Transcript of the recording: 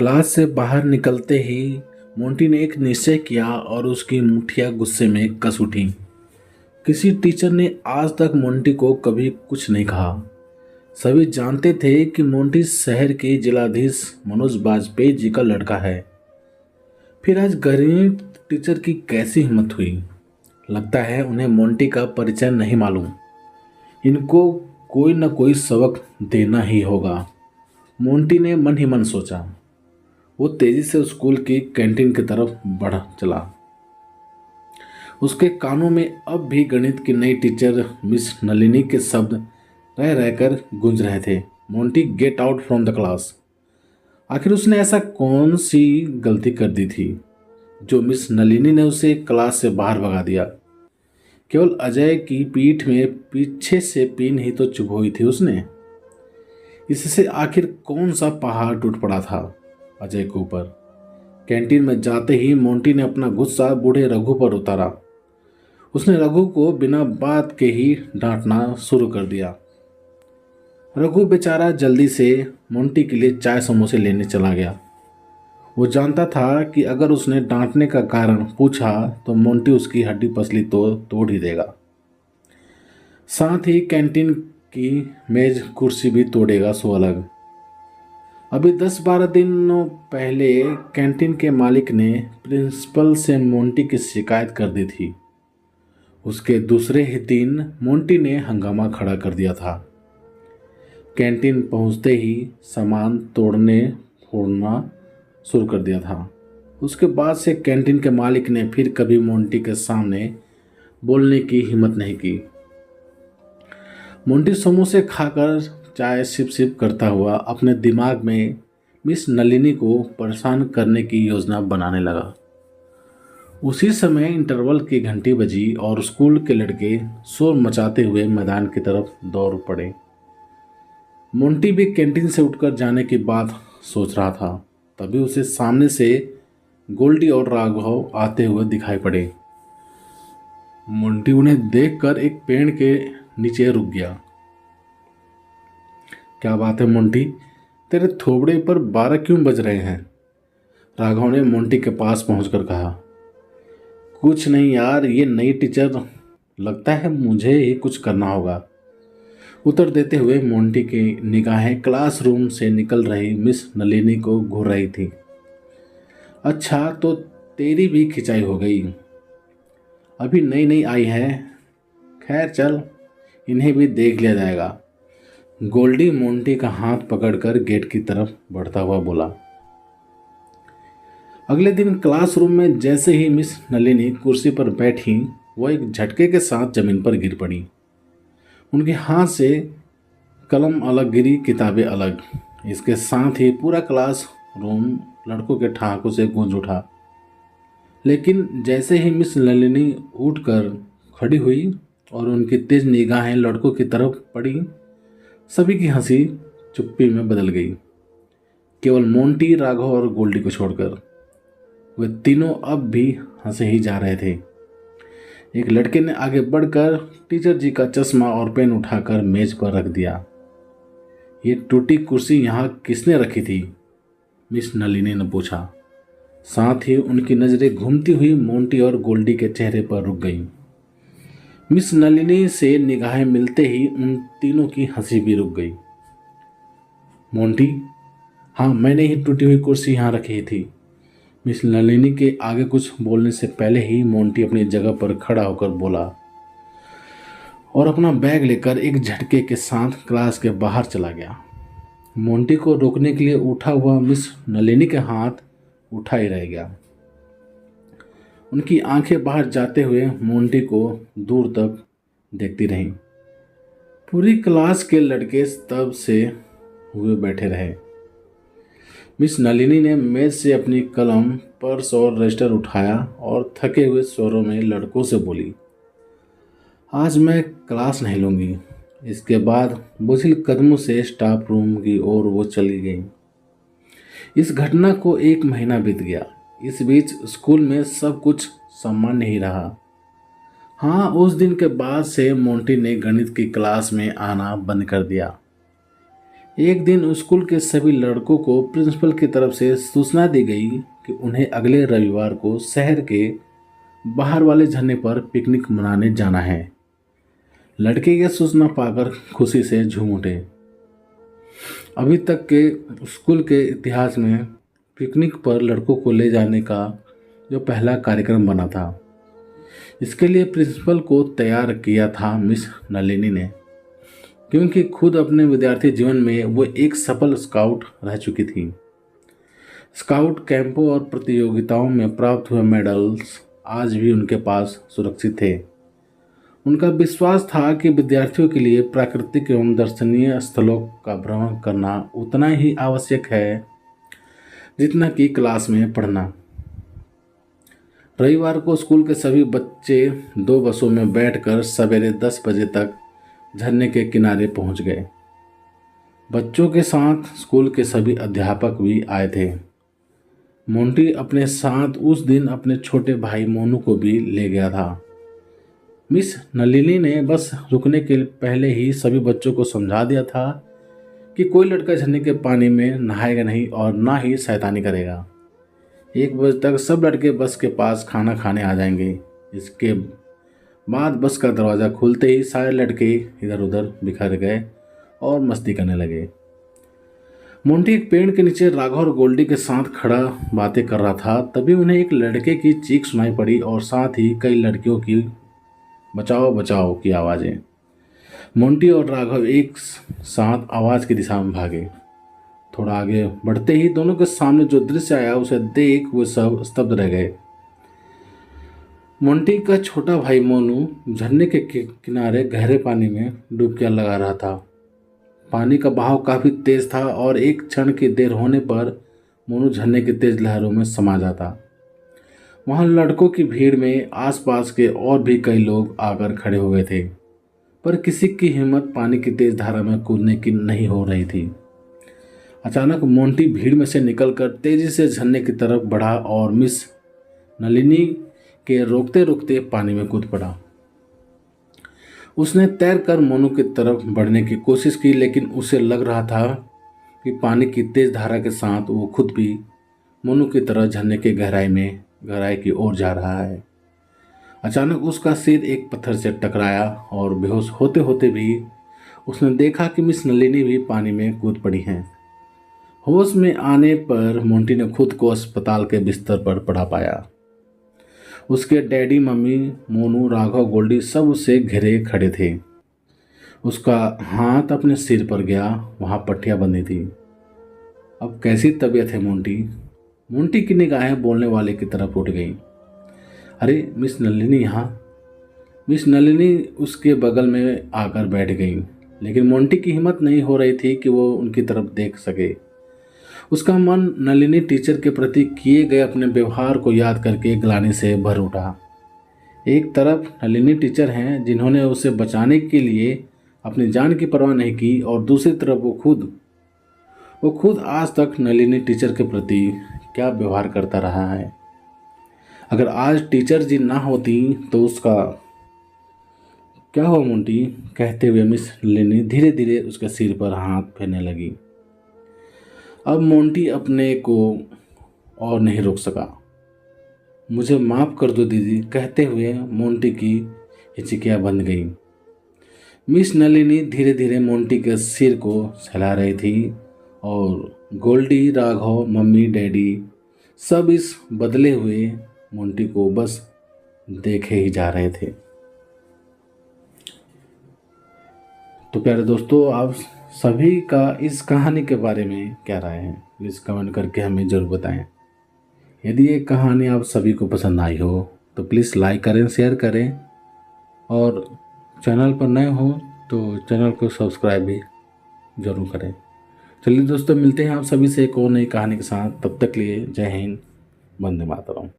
Class से बाहर निकलते ही मोंटी ने एक निश्चय किया और उसकी मुठ्ठियां गुस्से में कस उठी। किसी टीचर ने आज तक मोंटी को कभी कुछ नहीं कहा। सभी जानते थे कि मोंटी शहर के जिलाधीश मनोज बाजपेयी जी का लड़का है। फिर आज गणित टीचर की कैसी हिम्मत हुई। लगता है उन्हें मोंटी का परिचय नहीं मालूम। इनको कोई न कोई सबक देना ही होगा, मोंटी ने मन ही मन सोचा। वो तेजी से स्कूल की कैंटीन की तरफ बढ़ चला। उसके कानों में अब भी गणित की नई टीचर मिस नलिनी के शब्द रह रहकर गूंज रहे थे। Monty, get out from the class. आखिर उसने ऐसा कौन सी गलती कर दी थी जो मिस नलिनी ने उसे क्लास से बाहर भगा दिया। केवल अजय की पीठ में पीछे से पिन ही तो चुभोई थी उसने। इससे आखिर कौन सा पहाड़ टूट पड़ा था अजय के ऊपर। कैंटीन में जाते ही मोंटी ने अपना गुस्सा बूढ़े रघु पर उतारा। उसने रघु को बिना बात के ही डांटना शुरू कर दिया। रघु बेचारा जल्दी से मोंटी के लिए चाय समोसे लेने चला गया। वो जानता था कि अगर उसने डांटने का कारण पूछा तो मोंटी उसकी हड्डी पसली तो तोड़ ही देगा। साथ ही कैंटीन की मेज कुर्सी भी तोड़ेगा सो अलग। अभी 10-12 दिनों पहले कैंटीन के मालिक ने प्रिंसिपल से मोंटी की शिकायत कर दी थी। उसके दूसरे ही दिन मोंटी ने हंगामा खड़ा कर दिया था। कैंटीन पहुंचते ही सामान तोड़ने फोड़ना शुरू कर दिया था। उसके बाद से कैंटीन के मालिक ने फिर कभी मोंटी के सामने बोलने की हिम्मत नहीं की। मोंटी समोसे खाकर चाय सिप सिप करता हुआ अपने दिमाग में मिस नलिनी को परेशान करने की योजना बनाने लगा। उसी समय इंटरवल की घंटी बजी और स्कूल के लड़के शोर मचाते हुए मैदान की तरफ दौड़ पड़े। मोंटी भी कैंटीन से उठकर जाने की बात सोच रहा था, तभी उसे सामने से गोल्डी और राघव आते हुए दिखाई पड़े। मोंटी उन्हें देखकर एक पेड़ के नीचे रुक गया। क्या बात है मोंटी, तेरे थोबड़े पर 12 क्यों बज रहे हैं? राघव ने मोंटी के पास पहुंचकर कहा। कुछ नहीं यार, ये नई टीचर, लगता है मुझे ही कुछ करना होगा। उत्तर देते हुए मोंटी की निगाहें क्लासरूम से निकल रही मिस नलिनी को घूर रही थी। अच्छा, तो तेरी भी खिंचाई हो गई। अभी नई नई आई है, खैर चल, इन्हें भी देख लिया जाएगा। गोल्डी मोंटी का हाथ पकड़कर गेट की तरफ बढ़ता हुआ बोला। अगले दिन क्लासरूम में जैसे ही मिस नलिनी कुर्सी पर बैठी, वो एक झटके के साथ जमीन पर गिर पड़ी। उनके हाथ से कलम अलग गिरी, किताबें अलग। इसके साथ ही पूरा क्लास रूम लड़कों के ठहाकों से गूंज उठा। लेकिन जैसे ही मिस नलिनी उठकर खड़ी हुई और उनकी तेज निगाहें लड़कों की तरफ पड़ी, सभी की हंसी चुप्पी में बदल गई, केवल मोंटी, राघव और गोल्डी को छोड़कर। वे तीनों अब भी हंसे ही जा रहे थे। एक लड़के ने आगे बढ़कर टीचर जी का चश्मा और पेन उठाकर मेज पर रख दिया। ये टूटी कुर्सी यहाँ किसने रखी थी? मिस नलिनी ने पूछा। साथ ही उनकी नज़रें घूमती हुई मोंटी और गोल्डी के चेहरे पर रुक गईं। मिस नलिनी से निगाहें मिलते ही उन तीनों की हंसी भी रुक गई। मोंटी, हाँ, मैंने ही टूटी हुई कुर्सी यहाँ रखी थी। मिस नलिनी के आगे कुछ बोलने से पहले ही मोंटी अपनी जगह पर खड़ा होकर बोला और अपना बैग लेकर एक झटके के साथ क्लास के बाहर चला गया। मोंटी को रोकने के लिए उठा हुआ मिस नलिनी के हाथ उठा ही रह गया। उनकी आंखें बाहर जाते हुए मोंटी को दूर तक देखती रहीं। पूरी क्लास के लड़के तब से हुए बैठे रहे। मिस नलिनी ने मेज से अपनी कलम, पर्स और रजिस्टर उठाया और थके हुए स्वरों में लड़कों से बोली, आज मैं क्लास नहीं लूँगी। इसके बाद बोझिल कदमों से स्टाफ रूम की ओर वो चली गई। इस घटना को 1 महीना बीत गया। इस बीच स्कूल में सब कुछ सामान्य ही रहा। हाँ, उस दिन के बाद से मोंटी ने गणित की क्लास में आना बंद कर दिया। एक दिन स्कूल के सभी लड़कों को प्रिंसिपल की तरफ से सूचना दी गई कि उन्हें अगले रविवार को शहर के बाहर वाले झरने पर पिकनिक मनाने जाना है। लड़के यह सूचना पाकर खुशी से झूम उठे। अभी तक के स्कूल के इतिहास में पिकनिक पर लड़कों को ले जाने का जो पहला कार्यक्रम बना था, इसके लिए प्रिंसिपल को तैयार किया था मिस नलिनी ने, क्योंकि खुद अपने विद्यार्थी जीवन में वो एक सफल स्काउट रह चुकी थी। स्काउट कैंपों और प्रतियोगिताओं में प्राप्त हुए मेडल्स आज भी उनके पास सुरक्षित थे। उनका विश्वास था कि विद्यार्थियों के लिए प्राकृतिक एवं दर्शनीय स्थलों का भ्रमण करना उतना ही आवश्यक है जितना कि क्लास में पढ़ना। रविवार को स्कूल के सभी बच्चे 2 बसों में बैठकर सवेरे 10 बजे तक झरने के किनारे पहुंच गए। बच्चों के साथ स्कूल के सभी अध्यापक भी आए थे। मोंटी अपने साथ उस दिन अपने छोटे भाई मोनू को भी ले गया था। मिस नलिनी ने बस रुकने के पहले ही सभी बच्चों को समझा दिया था कि कोई लड़का झरने के पानी में नहाएगा नहीं और ना ही शैतानी करेगा। 1 बजे तक सब लड़के बस के पास खाना खाने आ जाएंगे। इसके बाद बस का दरवाज़ा खुलते ही सारे लड़के इधर उधर बिखर गए और मस्ती करने लगे। मोंटी एक पेड़ के नीचे राघव और गोल्डी के साथ खड़ा बातें कर रहा था। तभी उन्हें एक लड़के की चीख सुनाई पड़ी और साथ ही कई लड़कियों की बचाओ बचाओ की आवाज़ें। मोंटी और राघव एक साथ आवाज़ की दिशा में भागे। थोड़ा आगे बढ़ते ही दोनों के सामने जो दृश्य आया उसे देख वो सब स्तब्ध रह गए। मोंटी का छोटा भाई मोनू झरने के किनारे गहरे पानी में डुबकियां लगा रहा था। पानी का बहाव काफ़ी तेज था और एक क्षण की देर होने पर मोनू झरने की तेज लहरों में समा जाता। वहाँ लड़कों की भीड़ में आसपास के और भी कई लोग आकर खड़े हो गए थे, पर किसी की हिम्मत पानी की तेज धारा में कूदने की नहीं हो रही थी। अचानक मोंटी भीड़ में से निकलकर तेजी से झरने की तरफ बढ़ा और मिस नलिनी के रोकते रोकते पानी में कूद पड़ा। उसने तैरकर मोनू की तरफ बढ़ने की कोशिश की, लेकिन उसे लग रहा था कि पानी की तेज धारा के साथ वो खुद भी मोनू की तरह झरने के गहराई की ओर जा रहा है। अचानक उसका सिर एक पत्थर से टकराया और बेहोश होते होते भी उसने देखा कि मिस नलिनी भी पानी में कूद पड़ी हैं। होश में आने पर मोंटी ने खुद को अस्पताल के बिस्तर पर पड़ा पाया। उसके डैडी, मम्मी, मोनू, राघव, गोल्डी सब उससे घिरे खड़े थे। उसका हाथ अपने सिर पर गया, वहाँ पट्टियाँ बंधी थी। अब कैसी तबीयत है मोंटी? मोंटी की निगाहें बोलने वाले की तरफ उठ गई। अरे मिस नलिनी यहाँ। मिस नलिनी उसके बगल में आकर बैठ गई, लेकिन मोंटी की हिम्मत नहीं हो रही थी कि वो उनकी तरफ देख सके। उसका मन नलिनी टीचर के प्रति किए गए अपने व्यवहार को याद करके ग्लानि से भर उठा। एक तरफ नलिनी टीचर हैं जिन्होंने उसे बचाने के लिए अपनी जान की परवाह नहीं की, और दूसरी तरफ वो खुद आज तक नलिनी टीचर के प्रति क्या व्यवहार करता रहा है। अगर आज टीचर जी ना होती तो उसका क्या हुआ मोंटी? कहते हुए मिस नलिनी धीरे धीरे उसके सिर पर हाथ फेरने लगी। अब मोंटी अपने को और नहीं रोक सका। मुझे माफ़ कर दो दीदी, कहते हुए मोंटी की हिचकियाँ बंद गई। मिस नलिनी धीरे धीरे मोंटी के सिर को सहला रही थी और गोल्डी, राघव, मम्मी, डैडी सब इस बदले हुए मोंटी को बस देखे ही जा रहे थे। तो प्यारे दोस्तों, आप सभी का इस कहानी के बारे में क्या राय है, प्लीज़ कमेंट करके हमें ज़रूर बताएं। यदि ये कहानी आप सभी को पसंद आई हो तो प्लीज़ लाइक करें, शेयर करें, और चैनल पर नए हो तो चैनल को सब्सक्राइब भी ज़रूर करें। चलिए दोस्तों, मिलते हैं आप सभी से एक और नई कहानी के साथ। तब तक के लिए जय हिंद, वंदे मातरम।